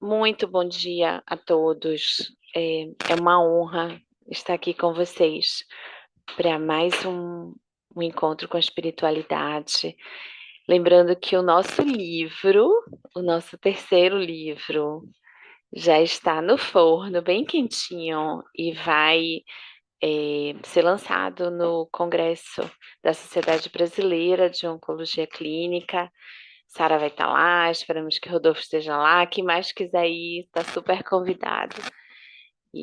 Muito bom dia a todos. É uma honra estar aqui com vocês para mais um encontro com a espiritualidade. Lembrando que o nosso terceiro livro, já está no forno, bem quentinho, e vai ser lançado no Congresso da Sociedade Brasileira de Oncologia Clínica. Sara vai estar lá, esperamos que Rodolfo esteja lá. Quem mais quiser ir, está super convidado. E,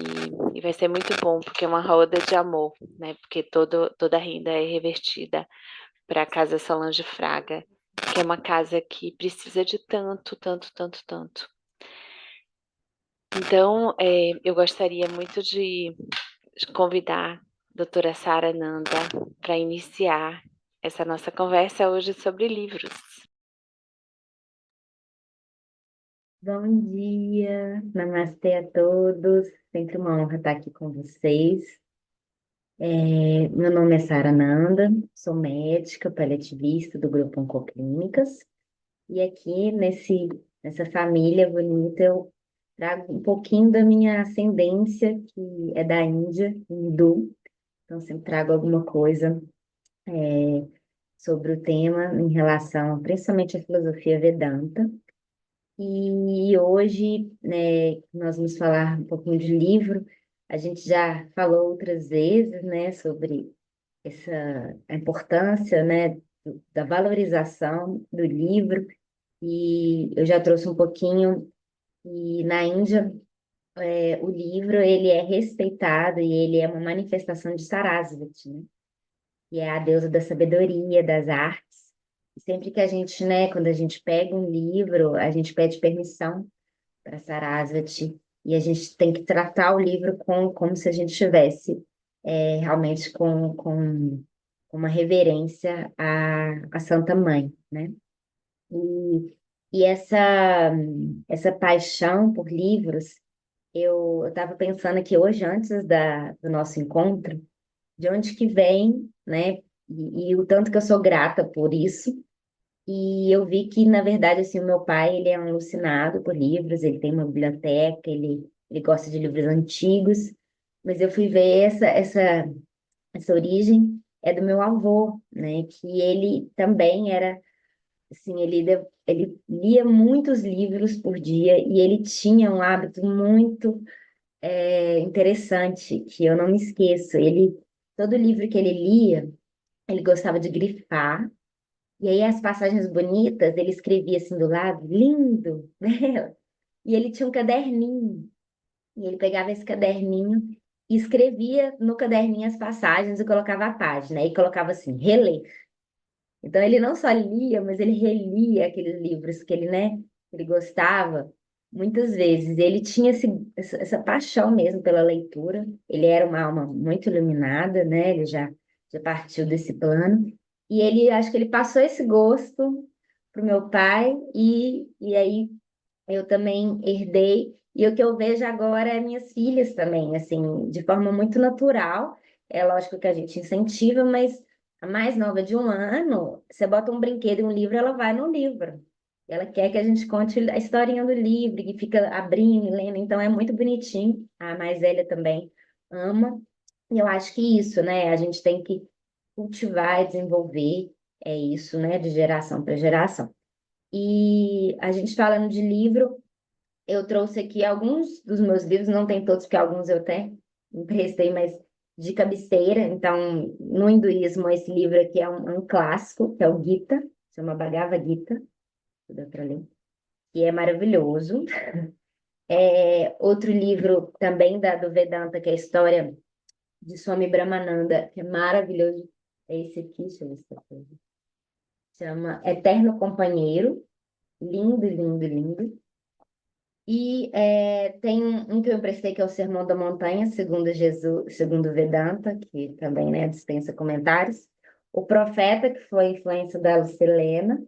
e vai ser muito bom, porque é uma roda de amor, né? Porque toda a renda é revertida para a Casa Solange Fraga, que é uma casa que precisa de tanto, tanto, tanto, tanto. Então, eu gostaria muito de convidar a doutora Sara Nanda para iniciar essa nossa conversa hoje sobre livros. Bom dia, namastê a todos. Sempre uma honra estar aqui com vocês. Meu nome é Sara Nanda, sou médica paliativista do Grupo Oncoclínicas e aqui nessa família bonita eu trago um pouquinho da minha ascendência, que é da Índia, hindu. Então sempre trago alguma coisa sobre o tema em relação principalmente à filosofia Vedanta. E hoje, né, nós vamos falar um pouquinho de livro. A gente já falou outras vezes, né, sobre essa a importância, né, da valorização do livro. E eu já trouxe um pouquinho. E na Índia, o livro ele é respeitado e ele é uma manifestação de Sarasvati, né, que é a deusa da sabedoria, das artes. E sempre que a gente, né, quando a gente pega um livro, a gente pede permissão para Sarasvati, e a gente tem que tratar o livro como se a gente estivesse realmente com uma reverência à Santa Mãe, né? E, e essa paixão por livros, eu estava pensando aqui hoje, antes do nosso encontro, de onde que vem, né? E o tanto que eu sou grata por isso. E eu vi que, na verdade, assim, o meu pai, ele é um alucinado por livros, ele tem uma biblioteca, ele gosta de livros antigos, mas eu fui ver essa origem é do meu avô, né, que ele também era, assim, ele lia muitos livros por dia e ele tinha um hábito muito interessante, que eu não me esqueço. Todo livro que ele lia, ele gostava de grifar. E aí as passagens bonitas, ele escrevia assim do lado, lindo, né? E ele tinha um caderninho. E ele pegava esse caderninho e escrevia no caderninho as passagens e colocava a página. E colocava assim, reler. Então ele não só lia, mas ele relia aqueles livros que ele, né, ele gostava muitas vezes. Ele tinha essa paixão mesmo pela leitura. Ele era uma alma muito iluminada, né? Já partiu desse plano. E ele, acho que ele passou esse gosto pro meu pai e aí eu também herdei. E o que eu vejo agora é minhas filhas também, assim, de forma muito natural. É lógico que a gente incentiva, mas a mais nova de 1 ano, você bota um brinquedo e um livro, ela vai no livro. Ela quer que a gente conte a historinha do livro, que fica abrindo e lendo, então é muito bonitinho. A mais velha também ama. E eu acho que isso, né? A gente tem que cultivar e desenvolver isso, né? De geração para geração. E a gente falando de livro, eu trouxe aqui alguns dos meus livros, não tem todos, porque alguns eu até emprestei, mas de cabeceira. Então, no hinduísmo, esse livro aqui é um clássico, que é o Gita, chama Bhagavad Gita, dá para ler, e é maravilhoso. Outro livro também do Vedanta, que é a história de Swami Brahmananda, que é maravilhoso, é esse aqui, deixa eu ver se tá aqui. Chama Eterno Companheiro, lindo, lindo, lindo. E tem um que eu emprestei que é o Sermão da Montanha, segundo Jesus, segundo Vedanta, que também, né, dispensa comentários. O Profeta, que foi influência da Lucilena.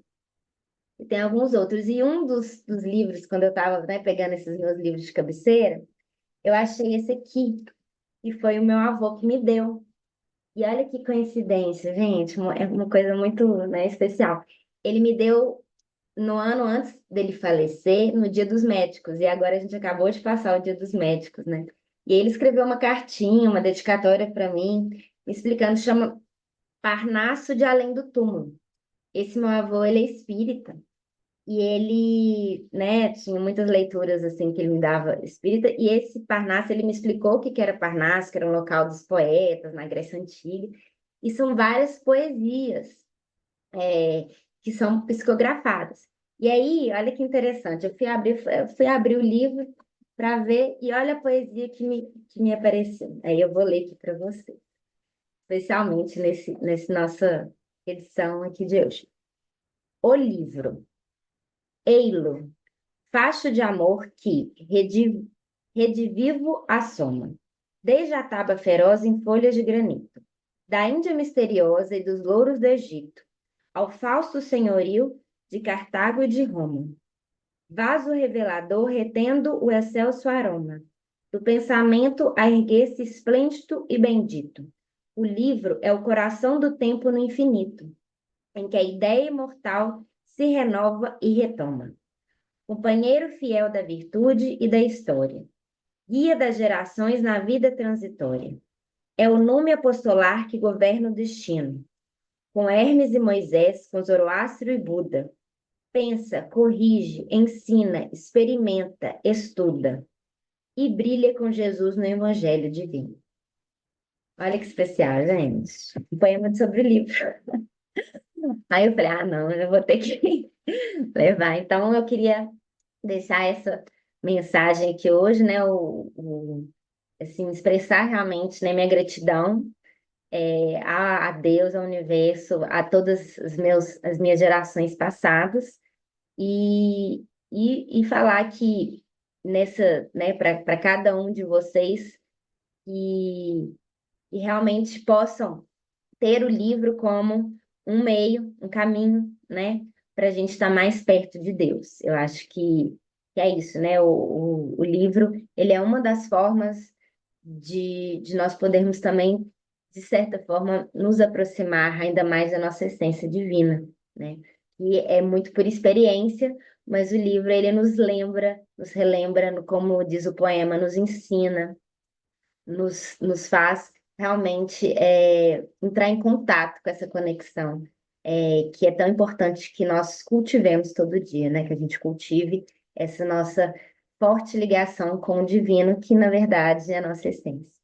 E tem alguns outros. E um dos livros, quando eu estava, né, pegando esses meus livros de cabeceira, eu achei esse aqui, que foi o meu avô que me deu. E olha que coincidência, gente, é uma coisa muito, né, especial. Ele me deu no ano antes dele falecer, no Dia dos Médicos, e agora a gente acabou de passar o Dia dos Médicos, né? E ele escreveu uma cartinha, uma dedicatória para mim, me explicando, chama Parnaso de Além do Túmulo. Esse meu avô, ele é espírita, e ele, né, tinha muitas leituras, assim, que ele me dava espírita, e esse Parnaso, ele me explicou o que que era Parnaso, que era um local dos poetas na Grécia Antiga, e são várias poesias é, que são psicografadas. E aí, olha que interessante, eu fui abrir o livro para ver e olha a poesia que me apareceu. Aí eu vou ler aqui para você, especialmente nesse nossa edição aqui de hoje. O livro, Eilo, facho de amor que redivivo assoma, desde a taba feroz em folhas de granito, da Índia misteriosa e dos louros do Egito, ao fausto senhorio de Cartago e de Roma. Vaso revelador retendo o excelso aroma, do pensamento a erguer-se esplêndido e bendito. O livro é o coração do tempo no infinito, em que a ideia imortal se renova e retoma. Companheiro fiel da virtude e da história, guia das gerações na vida transitória. É o nome apostolar que governa o destino, com Hermes e Moisés, com Zoroastro e Buda. Pensa, corrige, ensina, experimenta, estuda e brilha com Jesus no Evangelho Divino. Olha que especial, gente. Um poema sobre o livro. Aí eu falei, ah, não, eu vou ter que levar. Então eu queria deixar essa mensagem aqui hoje, né? Assim, expressar realmente, né, minha gratidão a Deus, ao universo, a todas as minhas gerações passadas e, e falar que nessa, né, para cada um de vocês e realmente possam ter o livro como um meio, um caminho, né, para a gente estar mais perto de Deus. Eu acho que é isso, né? O livro, ele é uma das formas de nós podermos também, de certa forma, nos aproximar ainda mais da nossa essência divina, né? E é muito por experiência, mas o livro, ele nos lembra, nos relembra, como diz o poema, nos ensina, nos faz realmente entrar em contato com essa conexão, que é tão importante que nós cultivemos todo dia, né? Que a gente cultive essa nossa forte ligação com o divino, que na verdade é a nossa essência.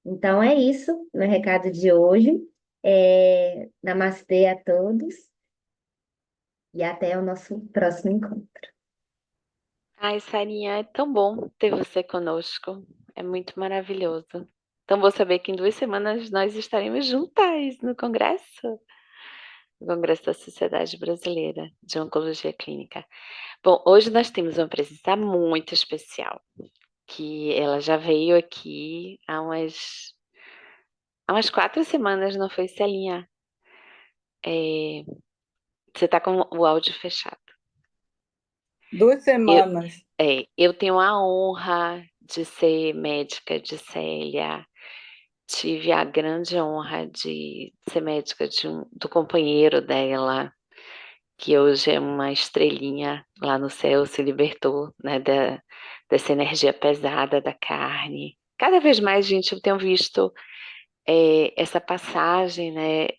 Então é isso, meu recado de hoje. Namastê a todos e até o nosso próximo encontro. Ai, Sarinha, é tão bom ter você conosco. É muito maravilhoso. Então, vou saber que em 2 semanas nós estaremos juntas no Congresso da Sociedade Brasileira de Oncologia Clínica. Bom, hoje nós temos uma presença muito especial, que ela já veio aqui há umas 4 semanas, não foi, Celinha? É, você está com o áudio fechado. Eu,2 semanas. eu tenho a honra de ser médica de Célia. Tive a grande honra de ser médica do companheiro dela, que hoje é uma estrelinha lá no céu, se libertou, né, dessa energia pesada da carne. Cada vez mais, gente, eu tenho visto essa passagem, né,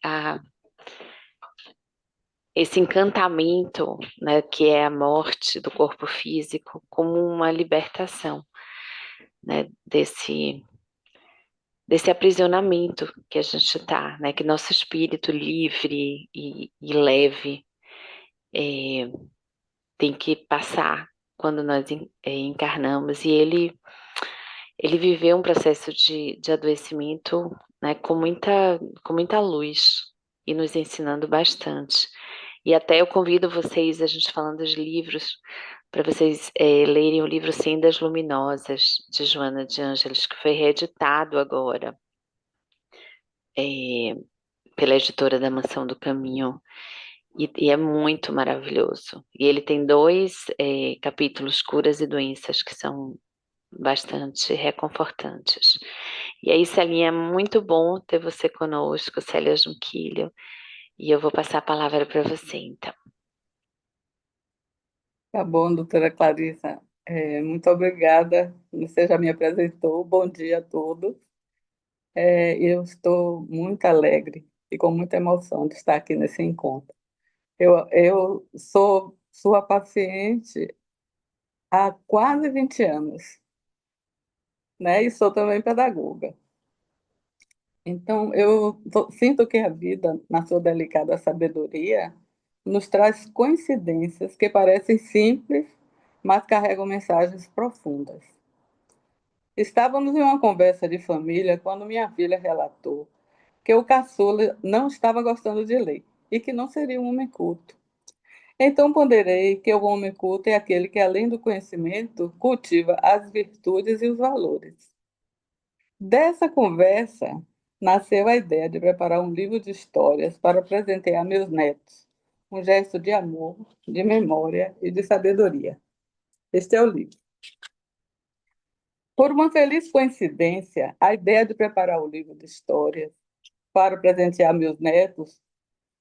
esse encantamento, né, que é a morte do corpo físico, como uma libertação, né, desse aprisionamento que a gente está, né, que nosso espírito livre e leve é, tem que passar quando nós encarnamos. E ele viveu um processo de adoecimento, né, com muita luz e nos ensinando bastante. E até eu convido vocês, a gente falando dos livros, para vocês lerem o livro Sendas Luminosas, de Joana de Ângeles, que foi reeditado agora é, pela editora da Mansão do Caminho, e é muito maravilhoso. E ele tem dois capítulos, Curas e Doenças, que são bastante reconfortantes. E aí, Celinha, é muito bom ter você conosco, Célia Junquilho, e eu vou passar a palavra para você, então. Tá bom, doutora Clarissa. Muito obrigada. Você já me apresentou. Bom dia a todos. Eu estou muito alegre e com muita emoção de estar aqui nesse encontro. Eu sou sua paciente há quase 20 anos, né? E sou também pedagoga. Então, sinto que a vida, na sua delicada sabedoria, nos traz coincidências que parecem simples, mas carregam mensagens profundas. Estávamos em uma conversa de família quando minha filha relatou que o caçula não estava gostando de ler e que não seria um homem culto. Então ponderei que o homem culto é aquele que, além do conhecimento, cultiva as virtudes e os valores. Dessa conversa nasceu a ideia de preparar um livro de histórias para presentear meus netos, um gesto de amor, de memória e de sabedoria. Este é o livro. Por uma feliz coincidência, a ideia de preparar o livro de histórias para presentear meus netos,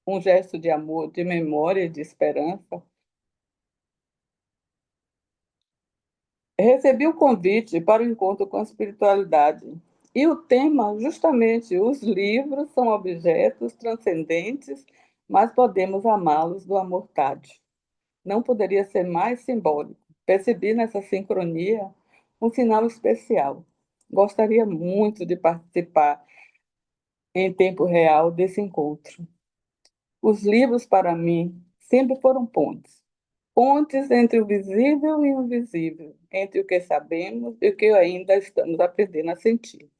um gesto de amor, de memória e de esperança, recebi o convite para o encontro com a espiritualidade. E o tema, justamente, os livros são objetos transcendentes, mas podemos amá-los do amor tátil. Não poderia ser mais simbólico. Percebi nessa sincronia um sinal especial. Gostaria muito de participar em tempo real desse encontro. Os livros, para mim, sempre foram pontes. Pontes entre o visível e o invisível, entre o que sabemos e o que ainda estamos aprendendo a sentir.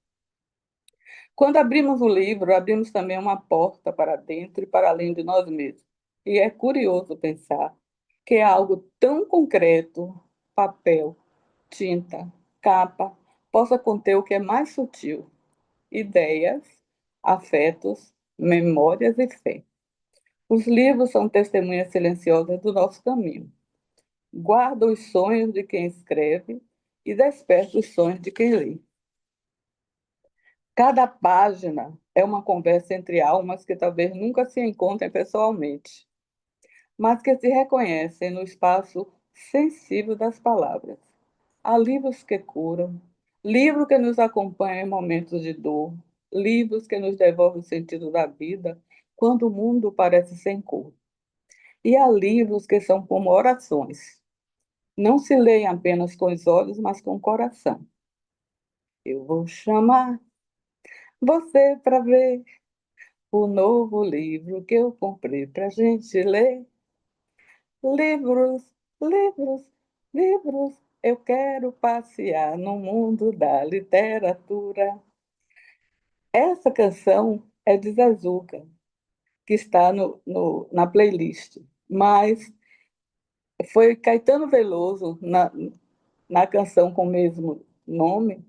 Quando abrimos o livro, abrimos também uma porta para dentro e para além de nós mesmos. E é curioso pensar que é algo tão concreto, papel, tinta, capa, possa conter o que é mais sutil: ideias, afetos, memórias e fé. Os livros são testemunhas silenciosas do nosso caminho. Guarda os sonhos de quem escreve e desperta os sonhos de quem lê. Cada página é uma conversa entre almas que talvez nunca se encontrem pessoalmente, mas que se reconhecem no espaço sensível das palavras. Há livros que curam, livros que nos acompanham em momentos de dor, livros que nos devolvem o sentido da vida quando o mundo parece sem cor. E há livros que são como orações. Não se leem apenas com os olhos, mas com o coração. Eu vou chamar você para ver o novo livro que eu comprei para a gente ler. Livros, livros, livros. Eu quero passear no mundo da literatura. Essa canção é de Zazuca, que está na playlist. Mas foi Caetano Veloso, na canção com o mesmo nome,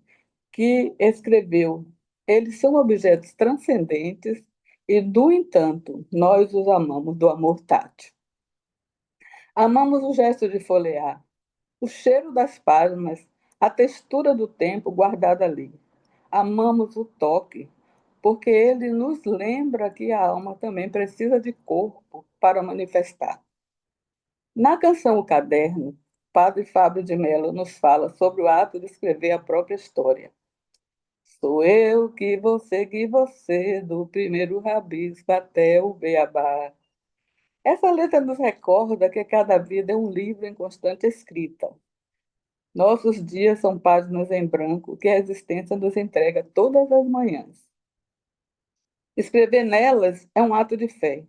que escreveu: eles são objetos transcendentes e, no entanto, nós os amamos do amor tátil. Amamos o gesto de folhear, o cheiro das páginas, a textura do tempo guardado ali. Amamos o toque, porque ele nos lembra que a alma também precisa de corpo para manifestar. Na canção O Caderno, Padre Fábio de Mello nos fala sobre o ato de escrever a própria história. Sou eu que você, do primeiro rabisco até o beabá. Essa letra nos recorda que cada vida é um livro em constante escrita. Nossos dias são páginas em branco que a existência nos entrega todas as manhãs. Escrever nelas é um ato de fé.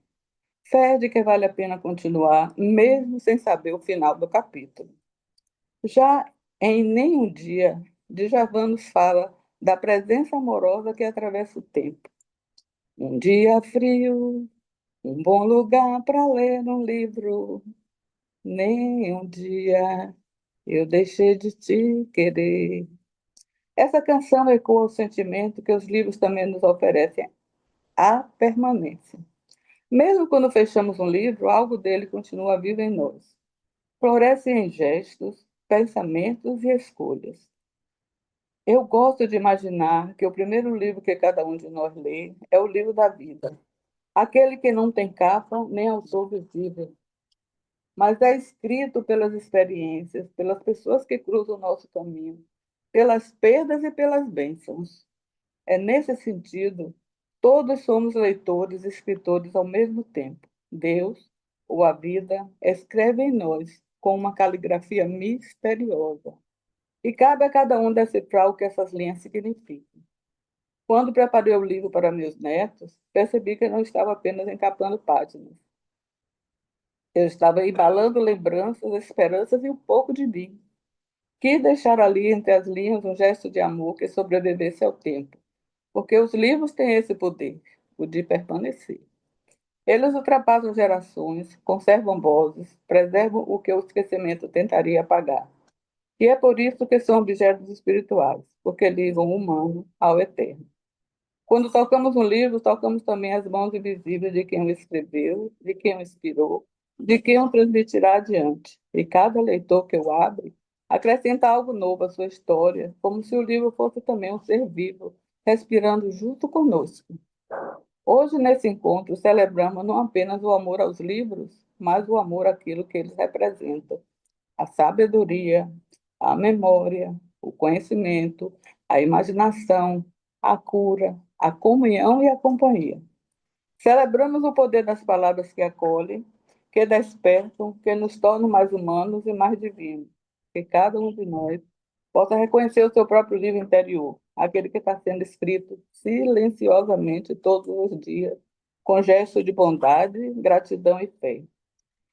Fé de que vale a pena continuar, mesmo sem saber o final do capítulo. Já em Nenhum Dia, Djavan nos fala da presença amorosa que atravessa o tempo. Um dia frio, um bom lugar para ler um livro. Nem um dia eu deixei de te querer. Essa canção ecoa o sentimento que os livros também nos oferecem: a permanência. Mesmo quando fechamos um livro, algo dele continua vivo em nós. Floresce em gestos, pensamentos e escolhas. Eu gosto de imaginar que o primeiro livro que cada um de nós lê é o livro da vida, aquele que não tem capa nem autor visível, mas é escrito pelas experiências, pelas pessoas que cruzam o nosso caminho, pelas perdas e pelas bênçãos. É nesse sentido, todos somos leitores e escritores ao mesmo tempo. Deus, ou a vida, escreve em nós com uma caligrafia misteriosa. E cabe a cada um decifrar o que essas linhas significam. Quando preparei o livro para meus netos, percebi que não estava apenas encapando páginas. Eu estava embalando lembranças, esperanças e um pouco de mim. Quis deixar ali entre as linhas um gesto de amor que sobrevivesse ao tempo, porque os livros têm esse poder, o de permanecer. Eles ultrapassam gerações, conservam vozes, preservam o que o esquecimento tentaria apagar. E é por isso que são objetos espirituais, porque ligam o humano ao eterno. Quando tocamos um livro, tocamos também as mãos invisíveis de quem o escreveu, de quem o inspirou, de quem o transmitirá adiante. E cada leitor que o abre acrescenta algo novo à sua história, como se o livro fosse também um ser vivo, respirando junto conosco. Hoje, nesse encontro, celebramos não apenas o amor aos livros, mas o amor àquilo que eles representam: a sabedoria, a memória, o conhecimento, a imaginação, a cura, a comunhão e a companhia. Celebramos o poder das palavras que acolhem, que despertam, que nos tornam mais humanos e mais divinos. Que cada um de nós possa reconhecer o seu próprio livro interior, aquele que está sendo escrito silenciosamente todos os dias, com gestos de bondade, gratidão e fé.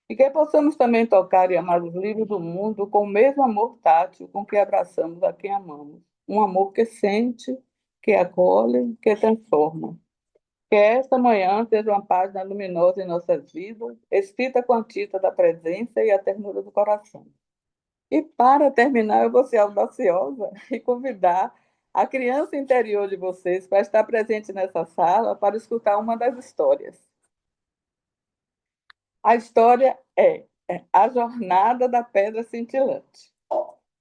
E que possamos também tocar e amar os livros do mundo com o mesmo amor tátil com que abraçamos a quem amamos. Um amor que sente, que acolhe, que transforma. Que esta manhã seja uma página luminosa em nossas vidas, escrita com a tinta da presença e a ternura do coração. E para terminar, eu vou ser audaciosa e convidar a criança interior de vocês para estar presente nessa sala para escutar uma das histórias. A história é A Jornada da Pedra Cintilante.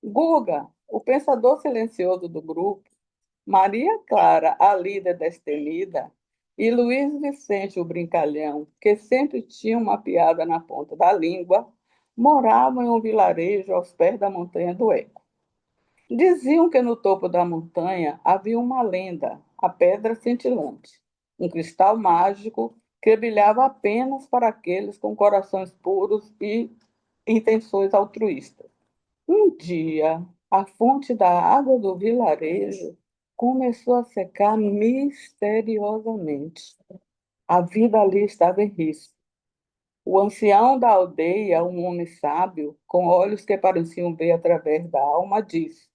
Guga, o pensador silencioso do grupo, Maria Clara, a líder destemida, e Luiz Vicente, o brincalhão, que sempre tinha uma piada na ponta da língua, moravam em um vilarejo aos pés da montanha do Eco. Diziam que no topo da montanha havia uma lenda, a Pedra Cintilante, um cristal mágico que brilhava apenas para aqueles com corações puros e intenções altruístas. Um dia, a fonte da água do vilarejo começou a secar misteriosamente. A vida ali estava em risco. O ancião da aldeia, um homem sábio, com olhos que pareciam ver através da alma, disse: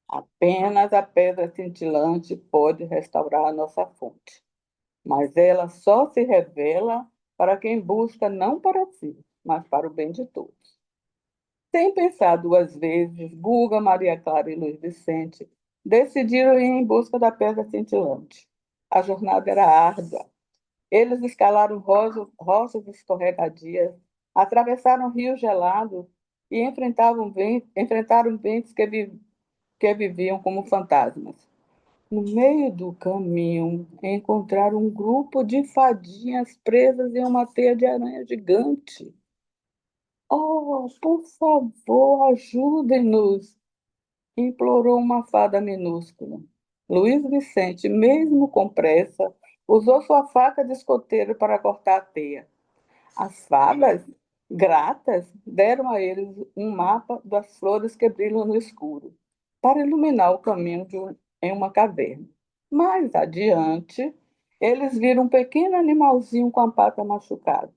apenas a pedra cintilante pode restaurar a nossa fonte, mas ela só se revela para quem busca não para si, mas para o bem de todos. Sem pensar duas vezes, Guga, Maria Clara e Luiz Vicente decidiram ir em busca da pedra cintilante. A jornada era árdua. Eles escalaram rochas escorregadias, atravessaram rios gelados e enfrentaram ventos que viviam como fantasmas. No meio do caminho, encontraram um grupo de fadinhas presas em uma teia de aranha gigante. Oh, por favor, ajudem-nos, implorou uma fada minúscula. Luiz Vicente, mesmo com pressa, usou sua faca de escoteiro para cortar a teia. As fadas, gratas, deram a eles um mapa das flores que brilham no escuro, para iluminar o caminho em uma caverna. Mais adiante, eles viram um pequeno animalzinho com a pata machucada.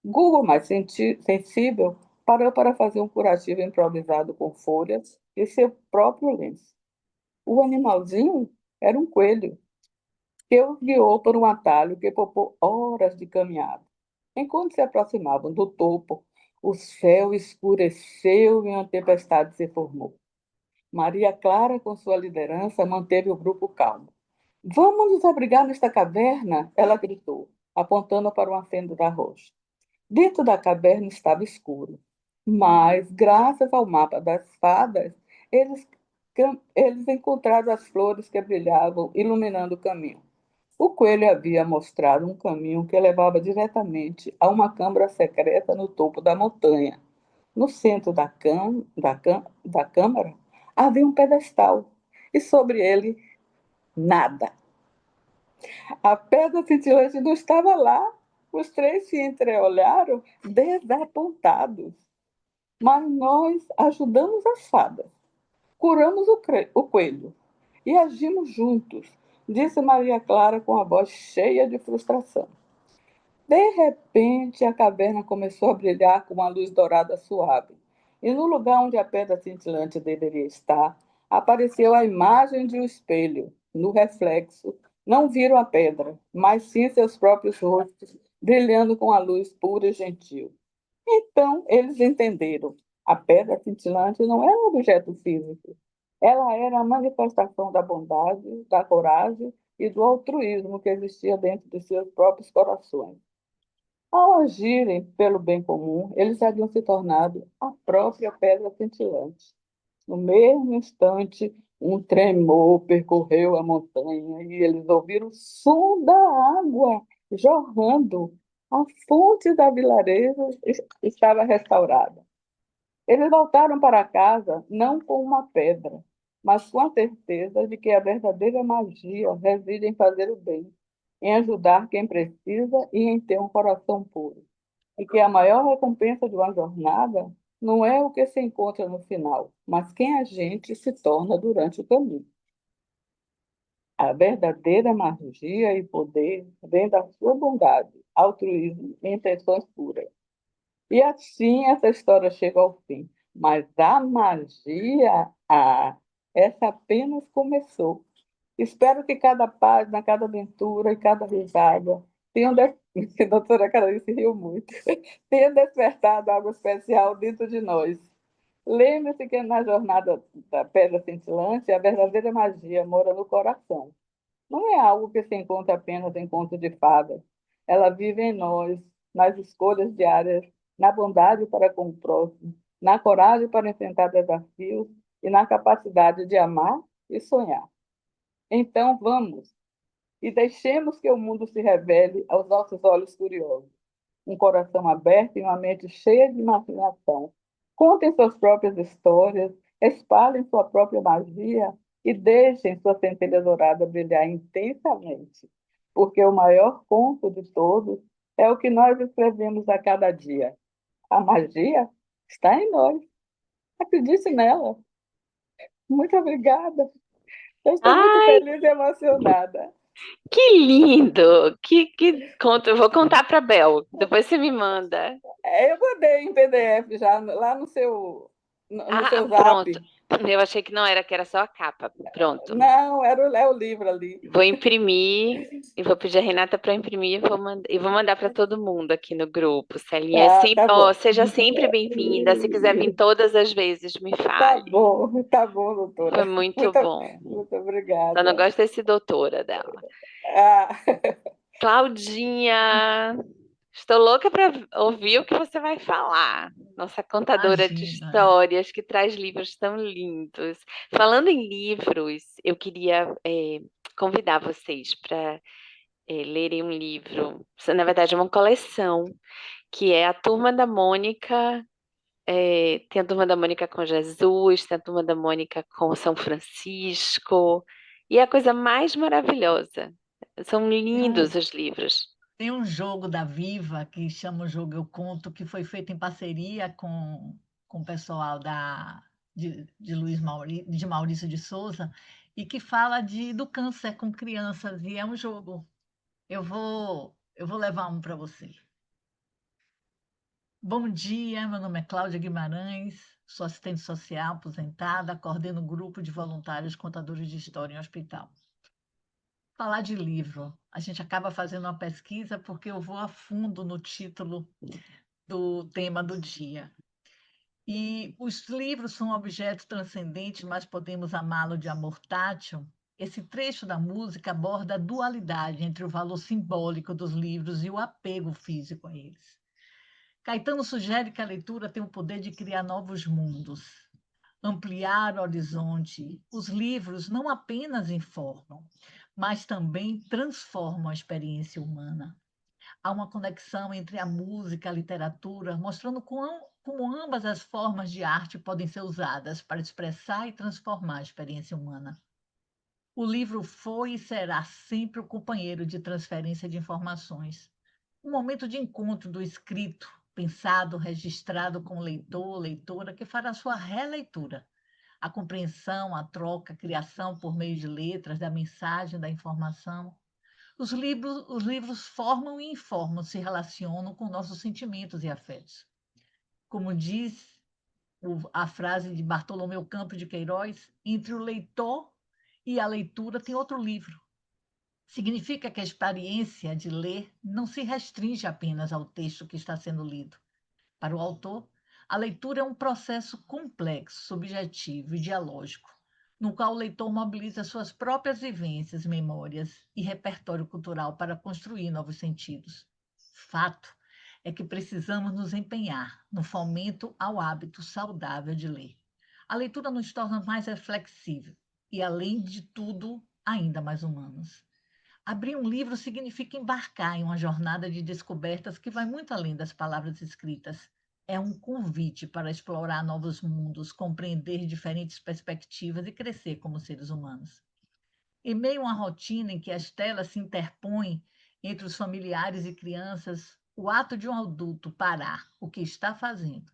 Google, mais sensível, parou para fazer um curativo improvisado com folhas e seu próprio lenço. O animalzinho era um coelho, que os guiou por um atalho que poupou horas de caminhada. Enquanto se aproximavam do topo, o céu escureceu e uma tempestade se formou. Maria Clara, com sua liderança, manteve o grupo calmo. Vamos nos abrigar nesta caverna, ela gritou, apontando para uma fenda da rocha. Dentro da caverna estava escuro, mas, graças ao mapa das fadas, eles, eles encontraram as flores que brilhavam, iluminando o caminho. O coelho havia mostrado um caminho que levava diretamente a uma câmara secreta no topo da montanha. No centro da câmara havia um pedestal e sobre ele nada. A pedra cintilante não estava lá. Os três se entreolharam desapontados. Mas nós ajudamos as fadas, curamos o coelho e agimos juntos, disse Maria Clara com a voz cheia de frustração. De repente, a caverna começou a brilhar com uma luz dourada suave, e no lugar onde a pedra cintilante deveria estar, apareceu a imagem de um espelho. No reflexo, não viram a pedra, mas sim seus próprios rostos, brilhando com a luz pura e gentil. Então, eles entenderam. A pedra cintilante não era um objeto físico. Ela era a manifestação da bondade, da coragem e do altruísmo que existia dentro de seus próprios corações. Ao agirem pelo bem comum, eles haviam se tornado a própria pedra cintilante. No mesmo instante, um tremor percorreu a montanha e eles ouviram o som da água jorrando. A fonte da vilarejo estava restaurada. Eles voltaram para casa não com uma pedra, mas com a certeza de que a verdadeira magia reside em fazer o bem, em ajudar quem precisa e em ter um coração puro. E que a maior recompensa de uma jornada não é o que se encontra no final, mas quem a gente se torna durante o caminho. A verdadeira magia e poder vem da sua bondade, altruísmo e intenções puras. E assim essa história chega ao fim. Mas a magia, essa apenas começou. Espero que cada página, cada aventura e cada risada tenham a doutora Carolina se riu muito, tenha despertado algo especial dentro de nós. Lembre-se que na jornada da Pedra Cintilante, a verdadeira magia mora no coração. Não é algo que se encontra apenas em contos de fadas. Ela vive em nós, nas escolhas diárias, na bondade para com o próximo, na coragem para enfrentar desafios e na capacidade de amar e sonhar. Então, vamos e deixemos que o mundo se revele aos nossos olhos curiosos. Um coração aberto e uma mente cheia de imaginação. Contem suas próprias histórias, espalhem sua própria magia e deixem sua centelha dourada brilhar intensamente, porque o maior conto de todos é o que nós escrevemos a cada dia. A magia está em nós. Acredite nela. Muito obrigada. Eu estou muito Ai, feliz e emocionada. que lindo! Que conto. Eu vou contar para Bel. Depois você me manda. Eu mandei em PDF já lá no Ah, seu pronto. Zap. Eu achei que não era, que era só a capa. Pronto. Não, é o livro ali. Vou imprimir e vou pedir a Renata para imprimir e vou mandar para todo mundo aqui no grupo. Celinha, é Ah, sempre, tá ó, bom. seja sempre bem-vinda. Se quiser vir todas as vezes, me fale. Tá bom, doutora. Foi muito Muito, bom. muito Só não obrigada. gosto desse doutora dela. Ah, Claudinha, estou louca para ouvir o que você vai falar. Nossa contadora de Imagina. histórias que traz livros tão lindos. Falando em livros, eu queria convidar vocês para lerem um livro, na verdade, é uma coleção, que é a Turma da Mônica. Tem a Turma da Mônica com Jesus, tem a Turma da Mônica com São Francisco, e é a coisa mais maravilhosa. São Tem lindos um, os livros. tem um jogo da Viva que chama o Jogo Eu Conto, que foi feito em parceria com o pessoal de de Maurício de Souza, e que fala do câncer com crianças, e é um jogo. Eu vou levar um para você. Bom dia, meu nome é Cláudia Guimarães, sou assistente social aposentada, coordeno o grupo de voluntários contadores de história em hospital. Falar de livro, a gente acaba fazendo uma pesquisa porque eu vou a fundo no título do tema do dia. E os livros são objetos transcendentes, mas podemos amá-lo de amor tátil. Esse trecho da música aborda a dualidade entre o valor simbólico dos livros e o apego físico a eles. Caetano sugere que a leitura tem o poder de criar novos mundos, ampliar o horizonte. Os livros não apenas informam, mas também transformam a experiência humana. Há uma conexão entre a música e a literatura, mostrando como ambas as formas de arte podem ser usadas para expressar e transformar a experiência humana. O livro foi e será sempre o companheiro de transferência de informações. Um momento de encontro do escrito, pensado, registrado com o leitor, leitora, que fará sua releitura. A compreensão, a troca, a criação por meio de letras, da mensagem, da informação. Os livros formam e informam, se relacionam com nossos sentimentos e afetos. Como diz a frase de Bartolomeu Campos de Queiroz, entre o leitor e a leitura tem outro livro. Significa que a experiência de ler não se restringe apenas ao texto que está sendo lido. Para o autor, a leitura é um processo complexo, subjetivo e dialógico, no qual o leitor mobiliza suas próprias vivências, memórias e repertório cultural para construir novos sentidos. Fato é que precisamos nos empenhar no fomento ao hábito saudável de ler. A leitura nos torna mais reflexivos e, além de tudo, ainda mais humanos. Abrir um livro significa embarcar em uma jornada de descobertas que vai muito além das palavras escritas. É um convite para explorar novos mundos, compreender diferentes perspectivas e crescer como seres humanos. Em meio a uma rotina em que as telas se interpõem entre os familiares e crianças, o ato de um adulto parar o que está fazendo,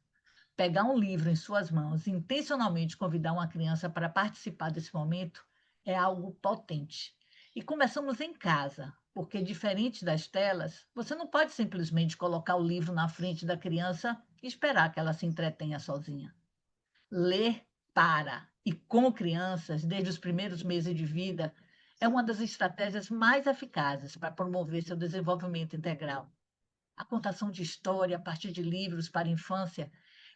pegar um livro em suas mãos e intencionalmente convidar uma criança para participar desse momento é algo potente. E começamos em casa, porque diferente das telas, você não pode simplesmente colocar o livro na frente da criança e esperar que ela se entretenha sozinha. Ler para e com crianças, desde os primeiros meses de vida, é uma das estratégias mais eficazes para promover seu desenvolvimento integral. A contação de história a partir de livros para a infância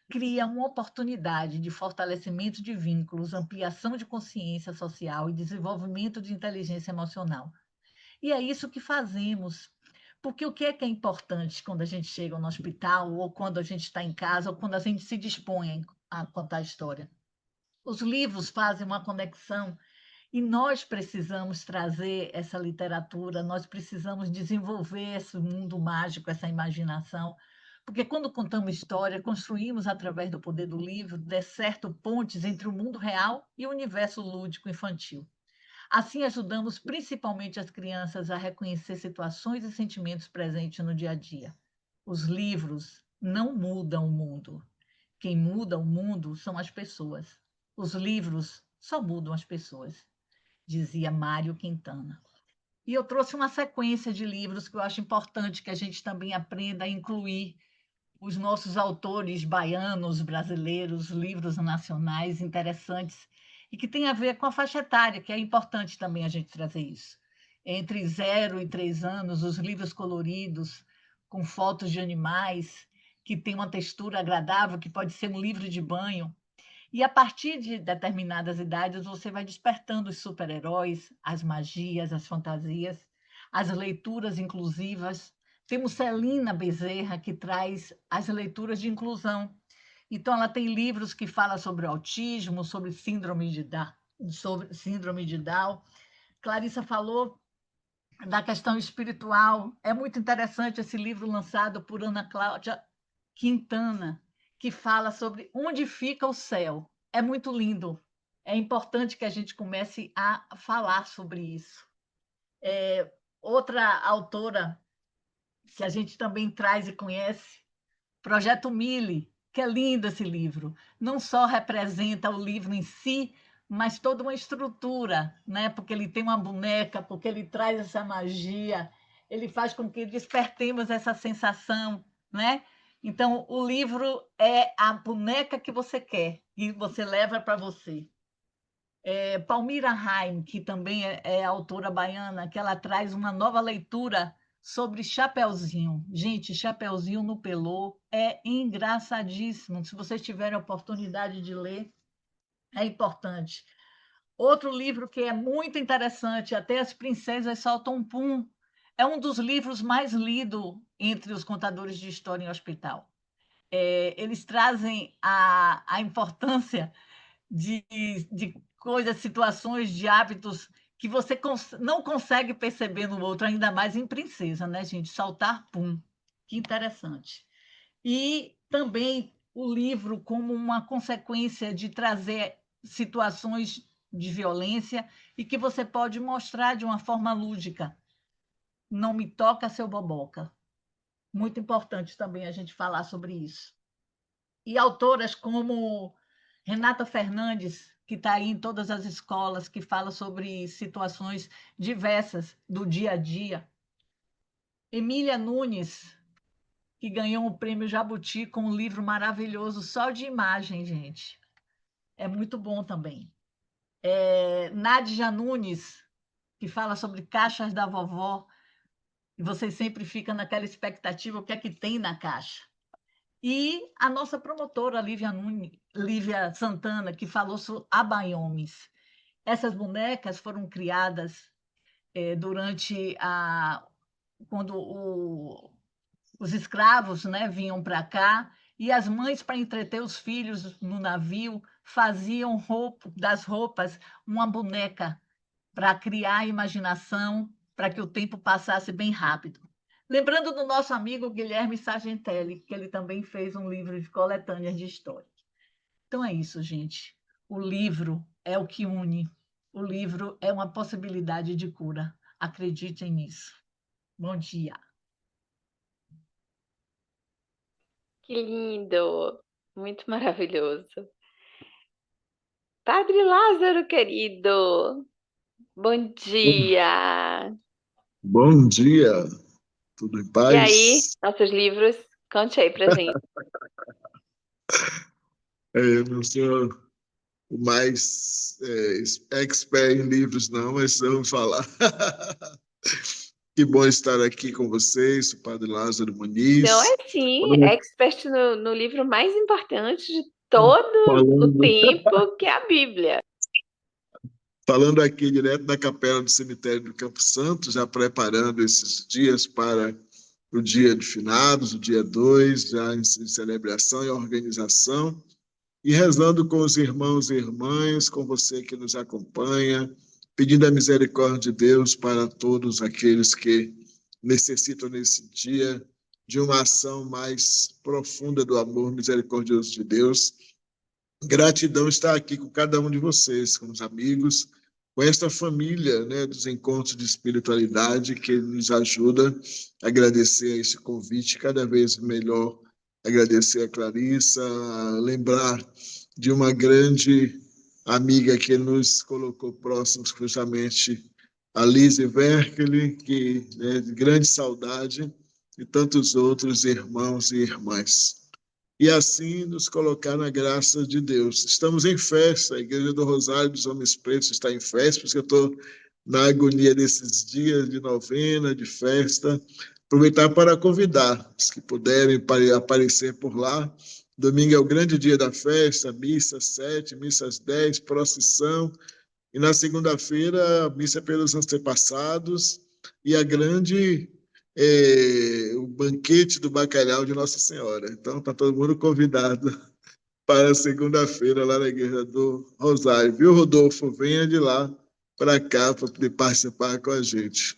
cria uma oportunidade de fortalecimento de vínculos, ampliação de consciência social e desenvolvimento de inteligência emocional. E é isso que fazemos. Porque o que é importante quando a gente chega no hospital, ou quando a gente está em casa, ou quando a gente se dispõe a contar a história? Os livros fazem uma conexão e nós precisamos trazer essa literatura, nós precisamos desenvolver esse mundo mágico, essa imaginação, porque quando contamos história, construímos através do poder do livro, de certo, pontes entre o mundo real e o universo lúdico infantil. Assim, ajudamos principalmente as crianças a reconhecer situações e sentimentos presentes no dia a dia. Os livros não mudam o mundo. Quem muda o mundo são as pessoas. Os livros só mudam as pessoas, dizia Mário Quintana. E eu trouxe uma sequência de livros que eu acho importante que a gente também aprenda a incluir os nossos autores baianos, brasileiros, livros nacionais interessantes e que tem a ver com a faixa etária, que é importante também a gente trazer isso. Entre 0 e 3 anos, os livros coloridos, com fotos de animais, que tem uma textura agradável, que pode ser um livro de banho. E a partir de determinadas idades, você vai despertando os super-heróis, as magias, as fantasias, as leituras inclusivas. Temos Celina Bezerra, que traz as leituras de inclusão. Então, ela tem livros que falam sobre autismo, sobre síndrome de Down. Clarissa falou da questão espiritual. É muito interessante esse livro lançado por Ana Cláudia Quintana, que fala sobre onde fica o céu. É muito lindo. É importante que a gente comece a falar sobre isso. Outra autora que a gente também traz e conhece, Projeto Mille, que é lindo esse livro. Não só representa o livro em si, mas toda uma estrutura, né? Porque ele tem uma boneca, porque ele traz essa magia, ele faz com que despertemos essa sensação, né? Então, o livro é a boneca que você quer e você leva para você. Palmira Haim, que também é autora baiana, que ela traz uma nova leitura sobre Chapeuzinho. Gente, Chapeuzinho no Pelô é engraçadíssimo. Se vocês tiverem a oportunidade de ler, é importante. Outro livro que é muito interessante, Até as Princesas Soltam um Pum, é um dos livros mais lidos entre os contadores de história em hospital. Eles trazem a importância de coisas, situações, de hábitos que você não consegue perceber no outro, ainda mais em Princesa, né, gente? Saltar, pum. Que interessante. E também o livro como uma consequência de trazer situações de violência e que você pode mostrar de uma forma lúdica. Não me toca, seu boboca. Muito importante também a gente falar sobre isso. E autoras como Renata Fernandes, que está aí em todas as escolas, que fala sobre situações diversas do dia a dia. Emília Nunes, que ganhou o prêmio Jabuti com um livro maravilhoso só de imagem, gente. É muito bom também. Nádia Nunes, que fala sobre caixas da vovó, e você sempre fica naquela expectativa, o que é que tem na caixa. E a nossa promotora, Lívia Santana, que falou sobre abaiomes. Essas bonecas foram criadas durante quando os escravos, né, vinham para cá, e as mães, para entreter os filhos no navio, faziam das roupas uma boneca para criar a imaginação, para que o tempo passasse bem rápido. Lembrando do nosso amigo Guilherme Sargentelli, que ele também fez um livro de coletâneas de história. Então é isso, gente. O livro é o que une. O livro é uma possibilidade de cura. Acreditem nisso. Bom dia. Que lindo! Muito maravilhoso. Padre Lázaro, querido, bom dia! Bom dia, tudo em E aí, paz? nossos livros? Conte aí pra gente. Eu não sou o mais expert em livros, não, mas vamos falar. Que bom estar aqui com vocês, o Padre Lázaro Então, Muniz. é sim, expert no livro mais importante de todo o Falando, tempo, que é a Bíblia. falando aqui direto da capela do cemitério do Campo Santo, já preparando esses dias para o dia de finados, o dia 2, já em celebração e organização. E rezando com os irmãos e irmãs, com você que nos acompanha, pedindo a misericórdia de Deus para todos aqueles que necessitam nesse dia de uma ação mais profunda do amor misericordioso de Deus. Gratidão estar aqui com cada um de vocês, com os amigos, com esta família, né, dos encontros de espiritualidade que nos ajuda a agradecer a esse convite cada vez melhor, agradecer a Clarissa, a lembrar de uma grande amiga que nos colocou próximos, justamente a Lise Werkele, que é de grande saudade, e tantos outros irmãos e irmãs. E assim nos colocar na graça de Deus. Estamos em festa, a Igreja do Rosário dos Homens Pretos está em festa, por isso que eu estou na agonia desses dias de novena, de festa. Aproveitar para convidar os que puderem para aparecer por lá. Domingo é o grande dia da festa, missa 7, missas 10, procissão. E na segunda-feira, a missa pelos antepassados e a grande o banquete do bacalhau de Nossa Senhora. Então, está todo mundo convidado para segunda-feira lá na Igreja do Rosário. Viu, Rodolfo? Venha de lá para cá para poder participar com a gente.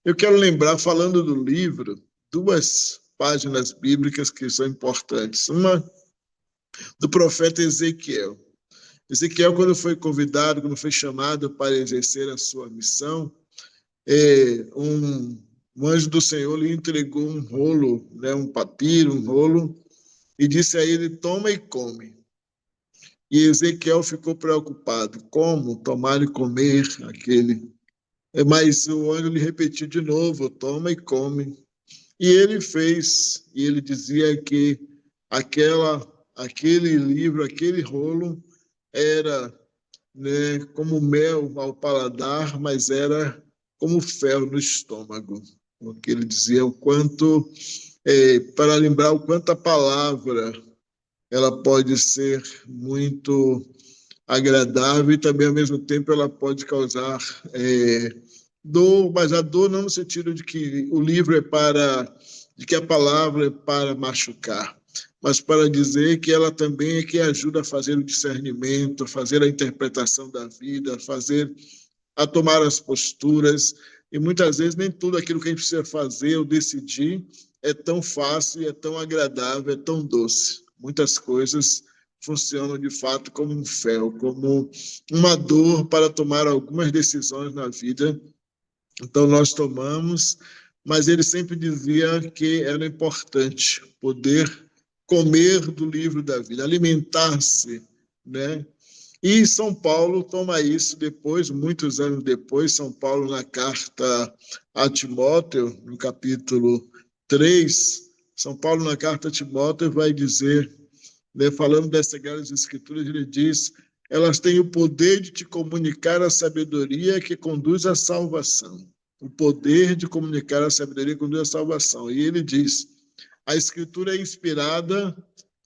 Eu quero lembrar, falando do livro, duas páginas bíblicas que são importantes. Uma do profeta Ezequiel. Ezequiel, quando foi convidado, quando foi chamado para exercer a sua missão, um anjo do Senhor lhe entregou um rolo, né, um papiro, um rolo, e disse a ele: toma e come. E Ezequiel ficou preocupado: como tomar e comer aquele? Mas o anjo lhe repetiu de novo: toma e come. E ele fez, e ele dizia que aquele livro, aquele rolo, era, né, como mel ao paladar, mas era como fel no estômago. Porque ele dizia o quanto, para lembrar o quanto a palavra ela pode ser muito agradável e também, ao mesmo tempo, ela pode causar dor, mas a dor não no sentido de que o livro de que a palavra é para machucar, mas para dizer que ela também é que ajuda a fazer o discernimento, a fazer a interpretação da vida, a fazer a tomar as posturas, e muitas vezes nem tudo aquilo que a gente precisa fazer ou decidir é tão fácil, é tão agradável, é tão doce. Muitas coisas funcionam de fato como um fel, como uma dor para tomar algumas decisões na vida. Então nós tomamos, mas ele sempre dizia que era importante poder comer do livro da vida, alimentar-se, né? E São Paulo toma isso depois, muitos anos depois, São Paulo na carta a Timóteo, no capítulo 3, São Paulo na carta a Timóteo vai dizer, né, falando das Sagradas Escrituras, ele diz, elas têm o poder de te comunicar a sabedoria que conduz à salvação. O poder de comunicar a sabedoria que conduz à salvação. E ele diz, a Escritura é inspirada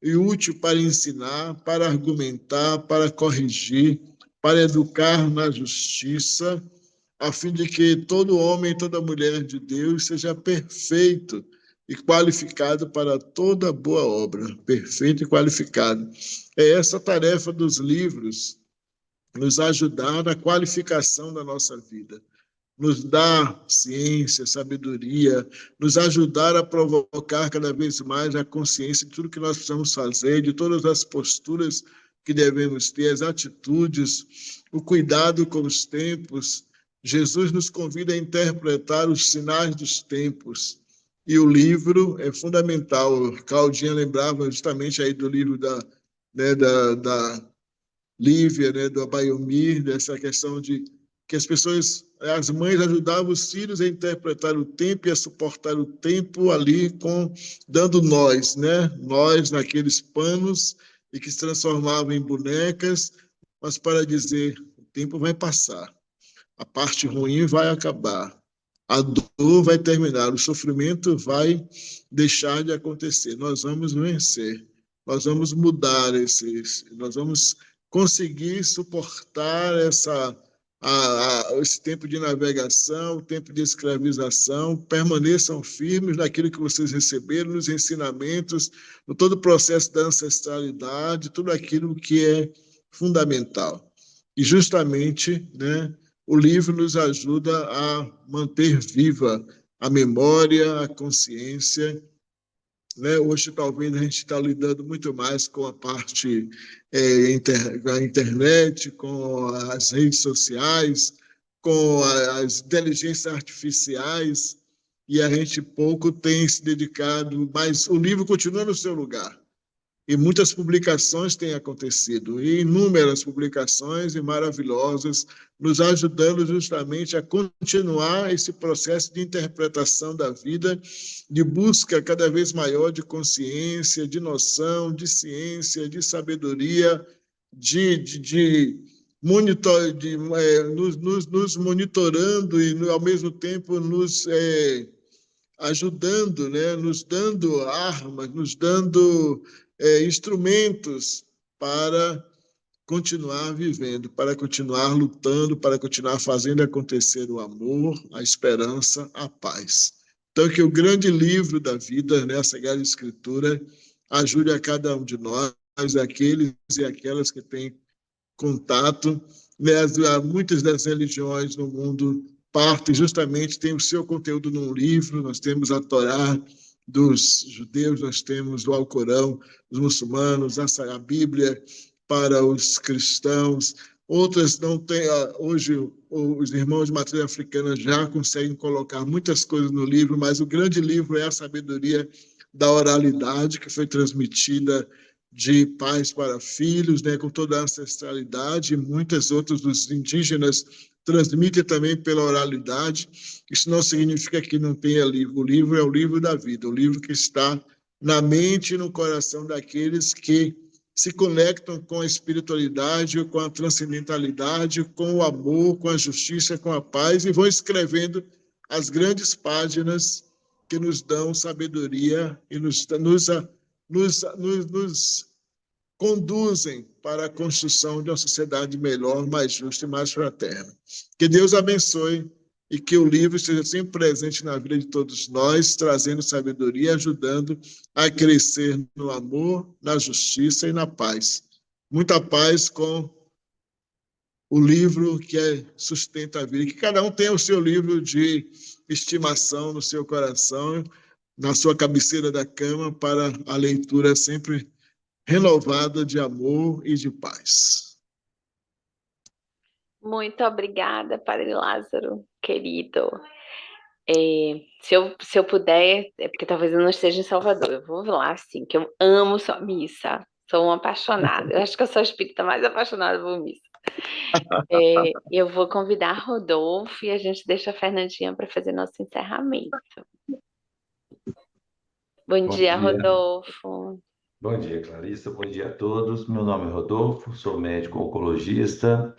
e útil para ensinar, para argumentar, para corrigir, para educar na justiça, a fim de que todo homem e toda mulher de Deus seja perfeito e qualificado para toda boa obra. Perfeito e qualificado. É essa a tarefa dos livros, nos ajudar na qualificação da nossa vida, nos dar ciência, sabedoria, nos ajudar a provocar cada vez mais a consciência de tudo que nós precisamos fazer, de todas as posturas que devemos ter, as atitudes, o cuidado com os tempos. Jesus nos convida a interpretar os sinais dos tempos. E o livro é fundamental. Claudinha lembrava justamente aí do livro da Lívia, né, do Abayomi, dessa questão de que as mães ajudavam os filhos a interpretar o tempo e a suportar o tempo ali dando nós, né? Nós naqueles panos e que se transformavam em bonecas, mas para dizer, o tempo vai passar, a parte ruim vai acabar, a dor vai terminar, o sofrimento vai deixar de acontecer, nós vamos vencer, nós vamos mudar nós vamos conseguir suportar esse tempo de navegação, o tempo de escravização, permaneçam firmes naquilo que vocês receberam, nos ensinamentos, no todo o processo da ancestralidade, tudo aquilo que é fundamental. E justamente, né, o livro nos ajuda a manter viva a memória, a consciência, né? Hoje, talvez, a gente está lidando muito mais com a parte da internet, com as redes sociais, com as inteligências artificiais, e a gente pouco tem se dedicado, mas o livro continua no seu lugar. E muitas publicações têm acontecido, e inúmeras publicações e maravilhosas, nos ajudando justamente a continuar esse processo de interpretação da vida, de busca cada vez maior de consciência, de noção, de ciência, de sabedoria, nos monitorando e, ao mesmo tempo, nos ajudando, né? Nos dando armas, nos dando instrumentos para continuar vivendo, para continuar lutando, para continuar fazendo acontecer o amor, a esperança, a paz. Então, que o grande livro da vida, né, a Sagrada Escritura, ajude a cada um de nós, aqueles e aquelas que têm contato, né, muitas das religiões no mundo partem justamente, tem o seu conteúdo num livro, nós temos a Torá dos judeus, nós temos o Alcorão dos muçulmanos, a Bíblia para os cristãos, outras não têm, hoje os irmãos de matriz africana já conseguem colocar muitas coisas no livro, mas o grande livro é a sabedoria da oralidade que foi transmitida de pais para filhos, né, com toda a ancestralidade, e muitas outras dos indígenas transmitem também pela oralidade. Isso não significa que não tenha livro. O livro é o livro da vida, o livro que está na mente e no coração daqueles que se conectam com a espiritualidade, com a transcendentalidade, com o amor, com a justiça, com a paz, e vão escrevendo as grandes páginas que nos dão sabedoria e nos conduzem para a construção de uma sociedade melhor, mais justa e mais fraterna. Que Deus abençoe e que o livro esteja sempre presente na vida de todos nós, trazendo sabedoria, ajudando a crescer no amor, na justiça e na paz. Muita paz com o livro que sustenta a vida, que cada um tenha o seu livro de estimação no seu coração, na sua cabeceira da cama, para a leitura sempre renovada de amor e de paz. Muito obrigada, Padre Lázaro, querido. Se eu puder, é porque talvez eu não esteja em Salvador, eu vou lá, sim, que eu amo sua missa, sou uma apaixonada, eu acho que eu sou a espírita mais apaixonada por missa. Eu vou convidar Rodolfo e a gente deixa a Fernandinha para fazer nosso encerramento. Bom Bom dia, dia. Rodolfo. Bom dia, Clarissa. Bom dia a todos. Meu nome é Rodolfo, sou médico oncologista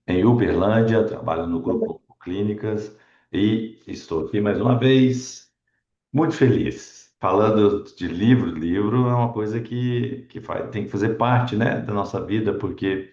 em Uberlândia, trabalho no grupo Clínicas e estou aqui mais uma vez muito feliz. Falando de livro, livro é uma coisa que tem que fazer parte, né, da nossa vida, porque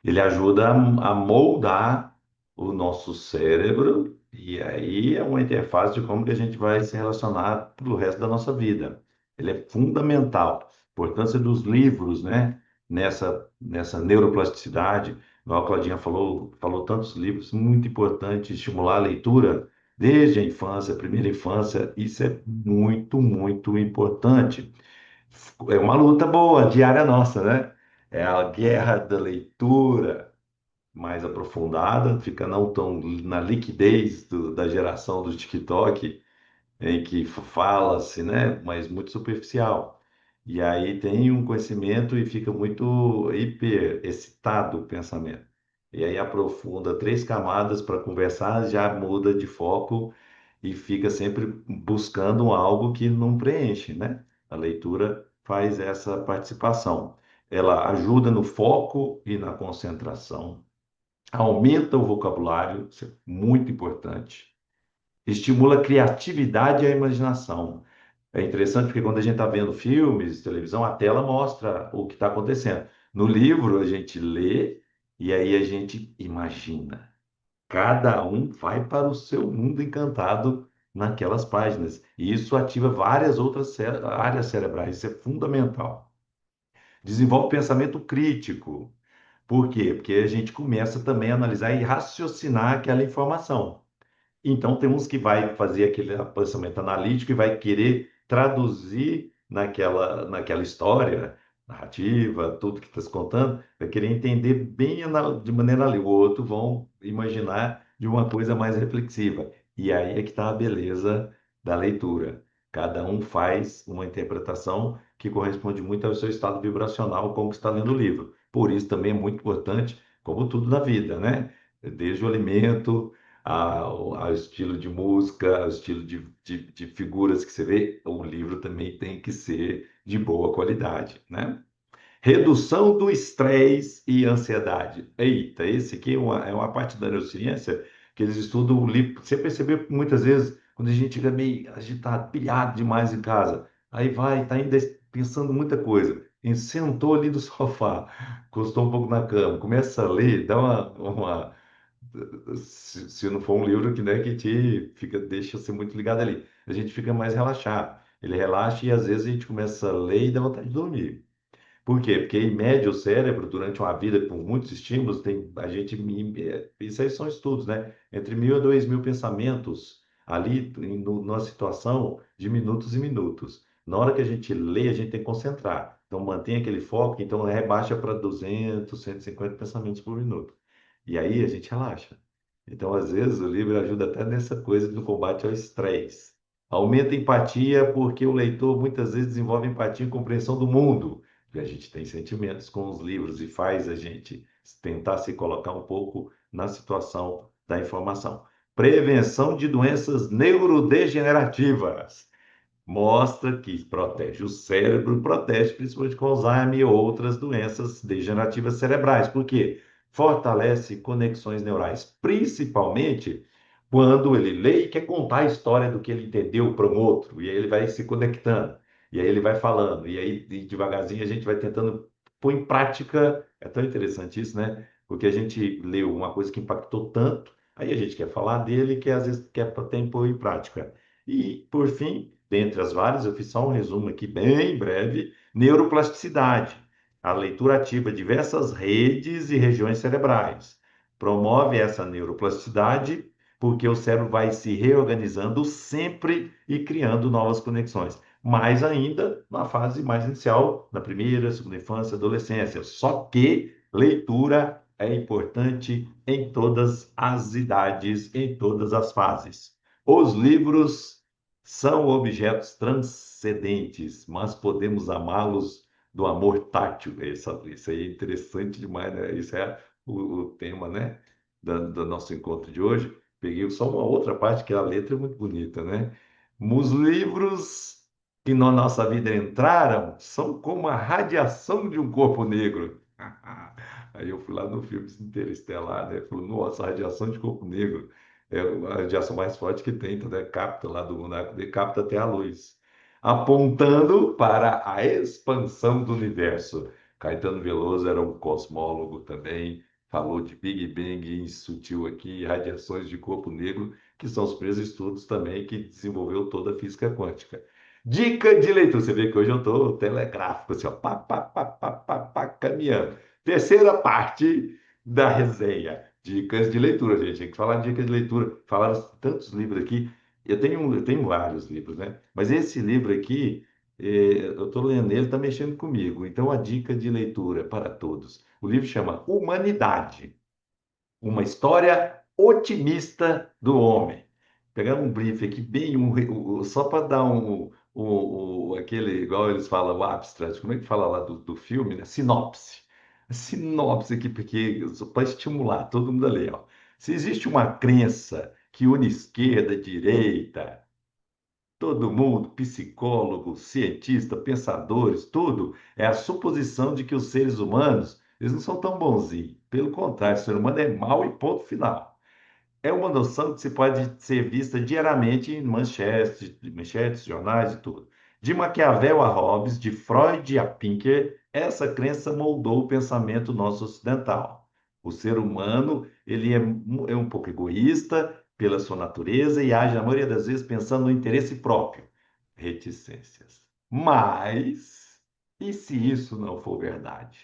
ele ajuda a moldar o nosso cérebro e aí é uma interface de como que a gente vai se relacionar pelo resto da nossa vida. Ele é fundamental. A importância dos livros, né? Nessa neuroplasticidade, igual a Claudinha falou tantos livros, muito importante estimular a leitura desde a infância, primeira infância, isso é muito, muito importante. É uma luta boa, diária nossa, né? É a guerra da leitura mais aprofundada, fica não tão na liquidez da geração do TikTok, em que fala-se, né? Mas muito superficial. E aí tem um conhecimento e fica muito hiper excitado o pensamento. E aí aprofunda três camadas para conversar, já muda de foco e fica sempre buscando algo que não preenche, né? A leitura faz essa participação. Ela ajuda no foco e na concentração, aumenta o vocabulário, isso é muito importante, estimula a criatividade e a imaginação. É interessante porque quando a gente está vendo filmes, televisão, a tela mostra o que está acontecendo. No livro, a gente lê e aí a gente imagina. Cada um vai para o seu mundo encantado naquelas páginas. E isso ativa várias outras áreas cerebrais. Isso é fundamental. Desenvolve pensamento crítico. Por quê? Porque a gente começa também a analisar e raciocinar aquela informação. Então, tem uns que vai fazer aquele pensamento analítico e vai querer traduzir naquela história, narrativa, tudo que está se contando, vai querer entender bem de maneira ali. O outro vão imaginar de uma coisa mais reflexiva. E aí é que está a beleza da leitura. Cada um faz uma interpretação que corresponde muito ao seu estado vibracional, como está lendo o livro. Por isso também é muito importante, como tudo na vida, né? Desde o alimento ao estilo de música, ao estilo de figuras que você vê, o livro também tem que ser de boa qualidade, né? Redução do estresse e ansiedade. Eita, esse aqui é uma parte da neurociência que eles estudam o livro. Você percebeu que muitas vezes, quando a gente fica meio agitado, pilhado demais em casa, aí tá ainda pensando muita coisa. E sentou ali do sofá, encostou um pouco na cama, começa a ler, dá uma se não for um livro que, né, que deixa você muito ligado ali. A gente fica mais relaxado. Ele relaxa e às vezes a gente começa a ler e dá vontade de dormir. Por quê? Porque em média o cérebro, durante uma vida com muitos estímulos, isso aí são estudos, né? Entre 1.000 a 2.000 pensamentos ali numa situação de minutos e minutos. Na hora que a gente lê, a gente tem que concentrar. Então mantém aquele foco, então rebaixa para 200, 150 pensamentos por minuto. E aí a gente relaxa. Então, às vezes, o livro ajuda até nessa coisa do combate ao estresse. Aumenta a empatia porque o leitor muitas vezes desenvolve empatia e compreensão do mundo. E a gente tem sentimentos com os livros e faz a gente tentar se colocar um pouco na situação da informação. Prevenção de doenças neurodegenerativas. Mostra que protege o cérebro, protege principalmente com Alzheimer e outras doenças degenerativas cerebrais. Por quê? Fortalece conexões neurais, principalmente quando ele lê e quer contar a história do que ele entendeu para um outro, e aí ele vai se conectando, e aí ele vai falando, e aí devagarzinho a gente vai tentando pôr em prática. É tão interessante isso, né? Porque a gente leu uma coisa que impactou tanto, aí a gente quer falar dele, que às vezes quer pôr em prática. E, por fim, dentre as várias, eu fiz só um resumo aqui bem breve, neuroplasticidade. A leitura ativa diversas redes e regiões cerebrais. promove essa neuroplasticidade, porque o cérebro vai se reorganizando sempre e criando novas conexões. Mais ainda na fase mais inicial, na primeira, segunda infância, adolescência. Só que leitura é importante em todas as idades, em todas as fases. Os livros são objetos transcendentes, mas podemos amá-los do amor tátil. Isso aí é interessante demais, né? Isso é o tema, né, do nosso encontro de hoje. Peguei só uma outra parte, que a letra é muito bonita, né? Os livros que na nossa vida entraram são como a radiação de um corpo negro. Aí eu fui lá no filme Interestelar, né? Falei, nossa, a radiação de corpo negro é a radiação mais forte que tem, então, né? Capta lá do boneco, capta até a luz, apontando para a expansão do universo. Caetano Veloso era um cosmólogo também, falou de Big Bang sutil aqui, radiações de corpo negro, que são os primeiros estudos também que desenvolveu toda a física quântica. Dica de leitura, você vê que hoje eu estou telegráfico, assim, ó, caminhando. Terceira parte da resenha, dicas de leitura, gente. Tem que falar de dicas de leitura. Falaram tantos livros aqui. Eu tenho vários livros, né? Mas esse livro aqui, eu estou lendo ele, está mexendo comigo. Então, a dica de leitura para todos. O livro chama Humanidade, uma história otimista do homem. Pegar um brief aqui, bem, só para dar aquele, igual eles falam, o abstract, como é que fala lá do filme, né? Sinopse. Sinopse aqui, porque para estimular todo mundo a ler, ó. Se existe uma crença que une esquerda, direita, todo mundo, psicólogo, cientista, pensadores, tudo, é a suposição de que os seres humanos, eles não são tão bonzinhos. Pelo contrário, o ser humano é mau e ponto final. É uma noção que se pode ser vista diariamente em manchetes, jornais e tudo. De Maquiavel a Hobbes, de Freud a Pinker, essa crença moldou o pensamento nosso ocidental. O ser humano, ele é um pouco egoísta pela sua natureza e age, na maioria das vezes, pensando no interesse próprio. Reticências. Mas, e se isso não for verdade?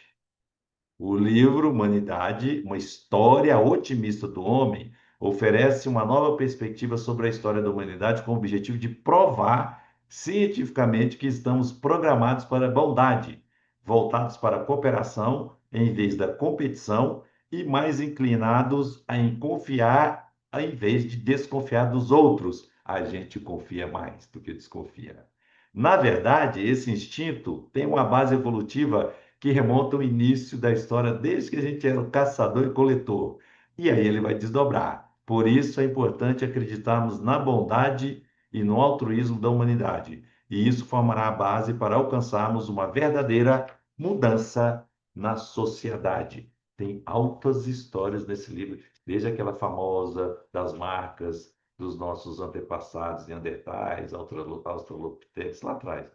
O livro Humanidade, uma história otimista do homem, oferece uma nova perspectiva sobre a história da humanidade com o objetivo de provar cientificamente que estamos programados para a bondade, voltados para a cooperação em vez da competição e mais inclinados em confiar em vez de desconfiar dos outros. A gente confia mais do que desconfia. Na verdade, esse instinto tem uma base evolutiva que remonta ao início da história, desde que a gente era um caçador e coletor. E aí ele vai desdobrar. Por isso é importante acreditarmos na bondade e no altruísmo da humanidade. E isso formará a base para alcançarmos uma verdadeira mudança na sociedade. Tem altas histórias nesse livro, desde aquela famosa das marcas dos nossos antepassados, neandertais, australopithecus, lá atrás,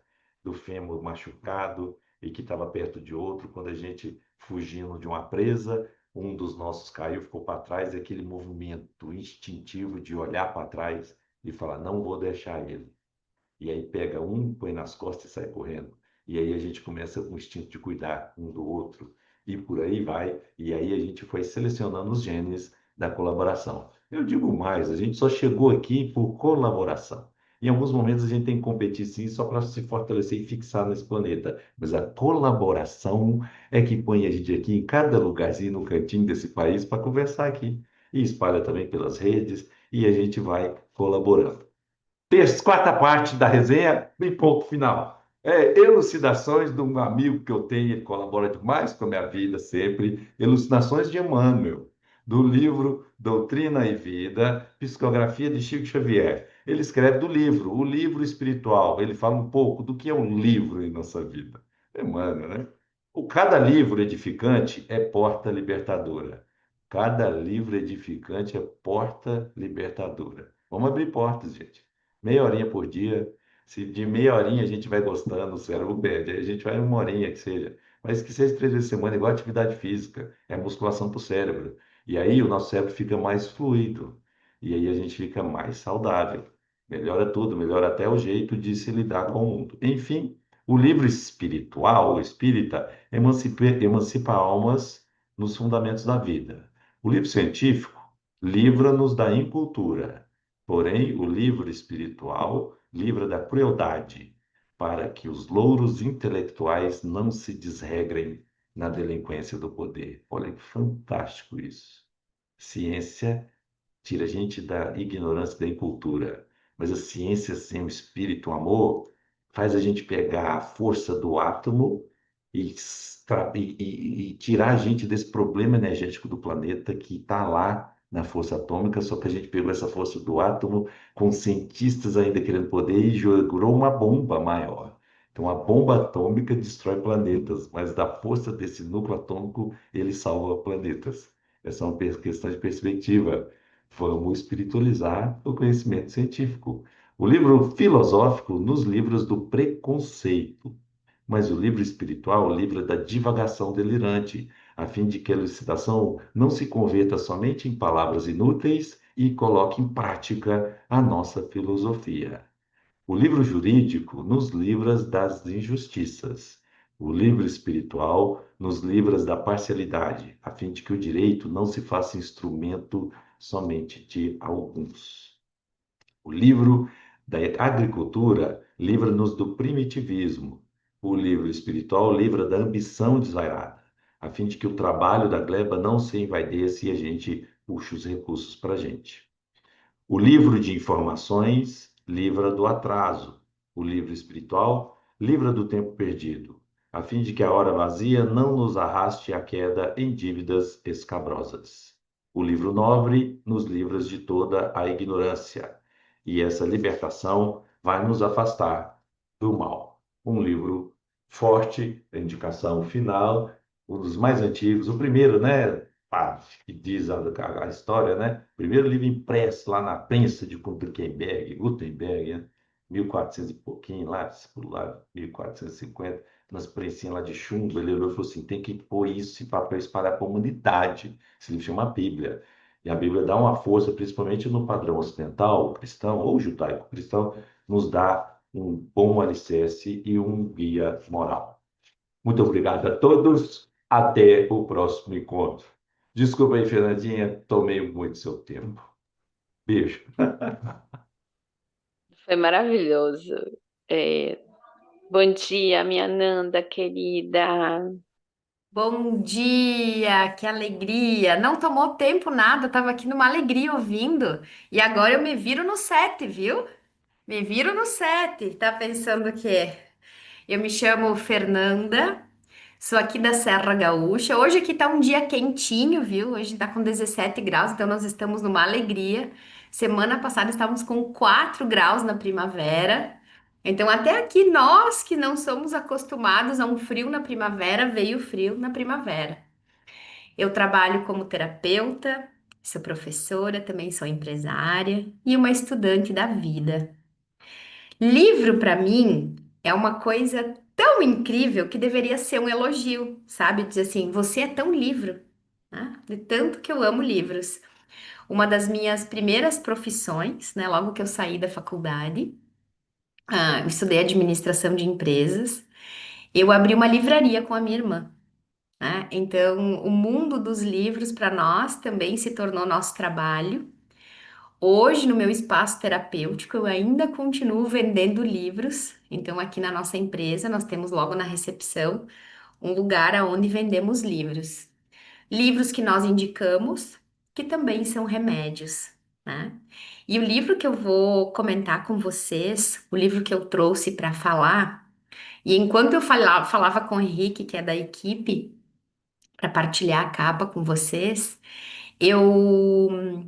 do fêmur machucado, e que estava perto de outro, quando a gente, fugindo de uma presa, um dos nossos caiu, ficou para trás, e aquele movimento instintivo de olhar para trás e falar, não vou deixar ele. E aí pega um, põe nas costas e sai correndo. E aí a gente começa com o instinto de cuidar um do outro, e por aí vai, e aí a gente foi selecionando os genes da colaboração. Eu digo mais, a gente só chegou aqui por colaboração. Em alguns momentos a gente tem que competir sim, só para se fortalecer e fixar nesse planeta. Mas a colaboração é que põe a gente aqui em cada lugarzinho, no cantinho desse país, para conversar aqui. E espalha também pelas redes, e a gente vai colaborando. Quarta parte da resenha e ponto final. Elucidações de um amigo que eu tenho, ele colabora demais com a minha vida sempre. Elucidações de Emmanuel, do livro Doutrina e Vida, Psicografia de Chico Xavier. Ele escreve do livro, o livro espiritual. Ele fala um pouco do que é um livro em nossa vida. Emmanuel, né? Cada livro edificante é porta libertadora. Cada livro edificante é porta libertadora. Vamos abrir portas, gente. Meia horinha por dia. Se de meia horinha a gente vai gostando, o cérebro perde. Aí a gente vai uma horinha que seja. Mas que seja 3 vezes por semana, igual atividade física. É musculação para o cérebro. E aí o nosso cérebro fica mais fluido. E aí a gente fica mais saudável. Melhora tudo, melhora até o jeito de se lidar com o mundo. Enfim, o livro espiritual, o espírita, emancipa almas nos fundamentos da vida. O livro científico livra-nos da incultura, porém, o livro espiritual livra da crueldade, para que os louros intelectuais não se desregrem na delinquência do poder. Olha que fantástico isso. Ciência tira a gente da ignorância, da incultura. Mas a ciência sem o espírito, o amor, faz a gente pegar a força do átomo e tirar a gente desse problema energético do planeta que está lá na força atômica, só que a gente pegou essa força do átomo com cientistas ainda querendo poder e jogou uma bomba maior. Então, a bomba atômica destrói planetas, mas da força desse núcleo atômico, ele salva planetas. Essa é uma questão de perspectiva. Vamos espiritualizar o conhecimento científico. O livro filosófico nos livros do preconceito, mas o livro espiritual livra da divagação delirante, a fim de que a elucidação não se converta somente em palavras inúteis e coloque em prática a nossa filosofia. O livro jurídico nos livra das injustiças. O livro espiritual nos livra da parcialidade, a fim de que o direito não se faça instrumento somente de alguns. O livro da agricultura livra-nos do primitivismo. O livro espiritual livra da ambição desvairada, a fim de que o trabalho da gleba não se envaideça e a gente puxe os recursos para a gente. O livro de informações livra do atraso. O livro espiritual livra do tempo perdido, a fim de que a hora vazia não nos arraste à queda em dívidas escabrosas. O livro nobre nos livra de toda a ignorância, e essa libertação vai nos afastar do mal. Um livro forte, a indicação final, um dos mais antigos, o primeiro, né? Que diz a história, né? Primeiro livro impresso lá na prensa de Gutenberg, né? 1400 e pouquinho, por lá, 1450, nas prensinhas lá de chumbo, ele olhou e falou assim, tem que pôr isso em papel espalhar para a comunidade. Esse livro chama Bíblia. E a Bíblia dá uma força, principalmente no padrão ocidental, cristão ou judaico-cristão, nos dá um bom alicerce e um guia moral. Muito obrigado a todos. Até o próximo encontro. Desculpa aí, Fernandinha, tomei muito seu tempo. Beijo. Foi maravilhoso. É, bom dia, minha Nanda querida. Bom dia, que alegria! Não tomou tempo nada, estava aqui numa alegria ouvindo. E agora eu me viro no set, viu? Me viro no set. Tá pensando o quê? Eu me chamo Fernanda, sou aqui da Serra Gaúcha. Hoje aqui tá um dia quentinho, viu? Hoje tá com 17 graus, então nós estamos numa alegria. Semana passada estávamos com 4 graus na primavera. Então, até aqui, nós que não somos acostumados a um frio na primavera, veio frio na primavera. Eu trabalho como terapeuta, sou professora, também sou empresária e uma estudante da vida. Livro, para mim, é uma coisa tão incrível que deveria ser um elogio, sabe? Dizer assim, você é tão livro, né? De tanto que eu amo livros. Uma das minhas primeiras profissões, né? Logo que eu saí da faculdade, eu estudei administração de empresas, eu abri uma livraria com a minha irmã, né? Então, o mundo dos livros para nós também se tornou nosso trabalho. Hoje, no meu espaço terapêutico, eu ainda continuo vendendo livros. Então, aqui na nossa empresa, nós temos logo na recepção um lugar onde vendemos livros. Livros que nós indicamos, que também são remédios, né? E o livro que eu vou comentar com vocês, o livro que eu trouxe para falar, e enquanto eu falava com o Henrique, que é da equipe, para partilhar a capa com vocês, eu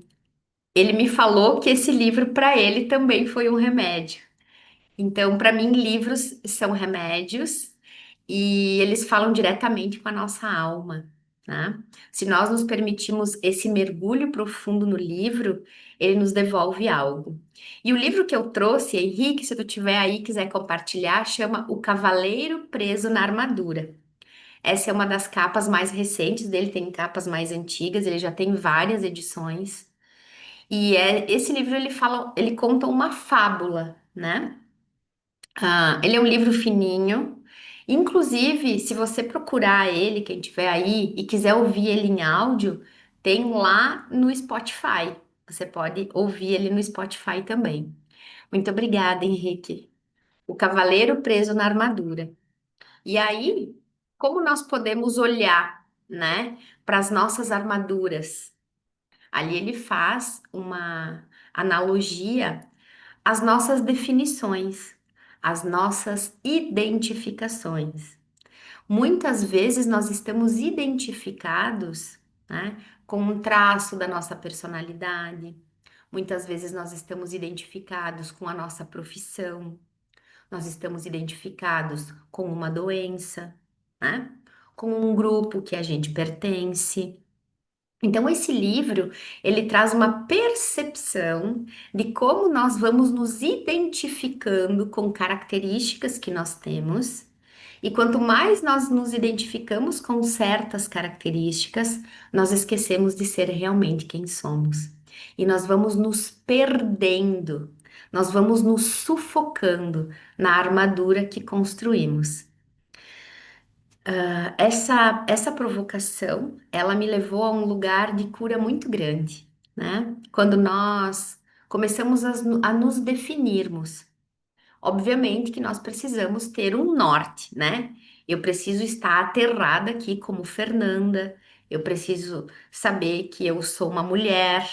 ele me falou que esse livro para ele também foi um remédio. Então, para mim, livros são remédios e eles falam diretamente com a nossa alma, né? Se nós nos permitimos esse mergulho profundo no livro, ele nos devolve algo. E o livro que eu trouxe, Henrique, se tu tiver aí e quiser compartilhar, chama O Cavaleiro Preso na Armadura. Essa é uma das capas mais recentes dele, tem capas mais antigas, ele já tem várias edições. Esse livro ele conta uma fábula, né? Ele é um livro fininho. Inclusive, se você procurar ele, quem tiver aí, e quiser ouvir ele em áudio, Tem lá no Spotify. Você pode ouvir ele no Spotify também. Muito obrigada, Henrique. O Cavaleiro Preso na Armadura. E aí, como nós podemos olhar, né, para as nossas armaduras? Ali ele faz uma analogia às nossas definições, às nossas identificações. Muitas vezes nós estamos identificados, né, com um traço da nossa personalidade. Muitas vezes nós estamos identificados com a nossa profissão. Nós estamos identificados com uma doença, né? Com um grupo que a gente pertence. Então, esse livro, ele traz uma percepção de como nós vamos nos identificando com características que nós temos. E quanto mais nós nos identificamos com certas características, nós esquecemos de ser realmente quem somos. E nós vamos nos perdendo, nós vamos nos sufocando na armadura que construímos. Essa provocação, ela me levou a um lugar de cura muito grande, né? Quando nós começamos a nos definirmos. Obviamente que nós precisamos ter um norte, né? Eu preciso estar aterrada aqui como Fernanda, eu preciso saber que eu sou uma mulher,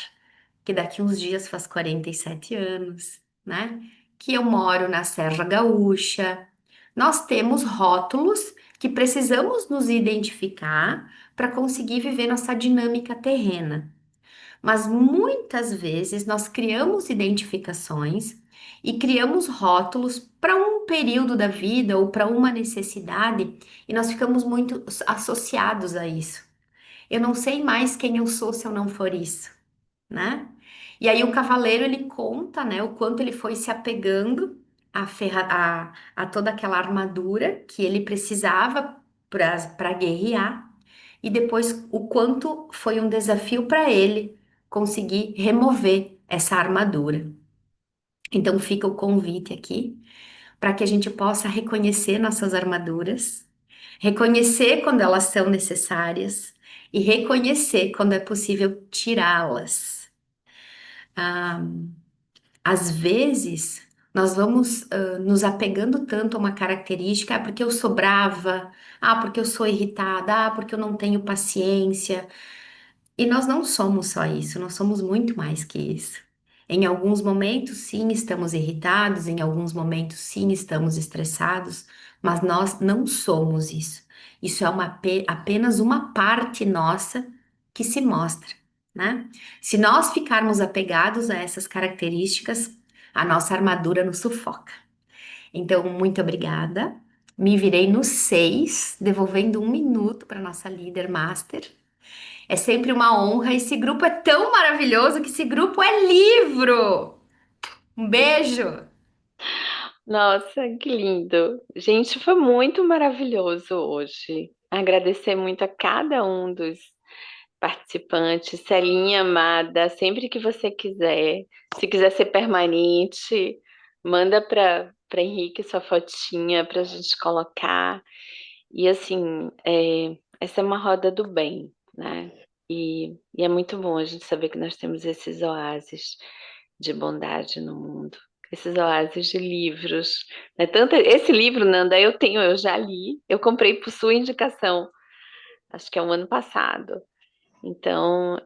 que daqui uns dias faz 47 anos, né? Que eu moro na Serra Gaúcha. Nós temos rótulos que precisamos nos identificar para conseguir viver nossa dinâmica terrena. Mas muitas vezes nós criamos identificações e criamos rótulos para um período da vida ou para uma necessidade e nós ficamos muito associados a isso. Eu não sei mais quem eu sou se eu não for isso, né? E aí o cavaleiro ele conta, né, o quanto ele foi se apegando a toda aquela armadura que ele precisava para guerrear e depois o quanto foi um desafio para ele conseguir remover essa armadura. Então fica o convite aqui para que a gente possa reconhecer nossas armaduras, reconhecer quando elas são necessárias e reconhecer quando é possível tirá-las. Ah, às vezes, nós vamos nos apegando tanto a uma característica, porque eu sou brava, porque eu sou irritada, porque eu não tenho paciência. E nós não somos só isso, nós somos muito mais que isso. Em alguns momentos, sim, estamos irritados, em alguns momentos, sim, estamos estressados, mas nós não somos isso. Isso é apenas uma parte nossa que se mostra, né? Se nós ficarmos apegados a essas características, a nossa armadura nos sufoca. Então, muito obrigada. Me virei no 6, devolvendo 1 minuto para nossa líder master. É sempre uma honra. Esse grupo é tão maravilhoso que esse grupo é livro. Um beijo. Nossa, que lindo. Gente, foi muito maravilhoso hoje. Agradecer muito a cada um dos participantes. Celinha amada, sempre que você quiser, se quiser ser permanente, manda para Henrique sua fotinha para a gente colocar. E assim, essa é uma roda do bem, né? E é muito bom a gente saber que nós temos esses oásis de bondade no mundo, esses oásis de livros. Né? Tanto esse livro, Nanda, eu já li, eu comprei por sua indicação, acho que é o ano passado. Então,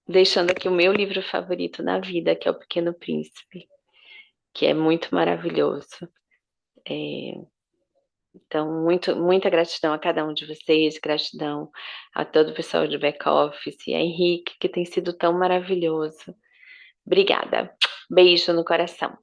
deixando aqui o meu livro favorito na vida, que é O Pequeno Príncipe, que é muito maravilhoso. Então, muita gratidão a cada um de vocês, gratidão a todo o pessoal de back-office, e a Henrique, que tem sido tão maravilhoso. Obrigada. Beijo no coração.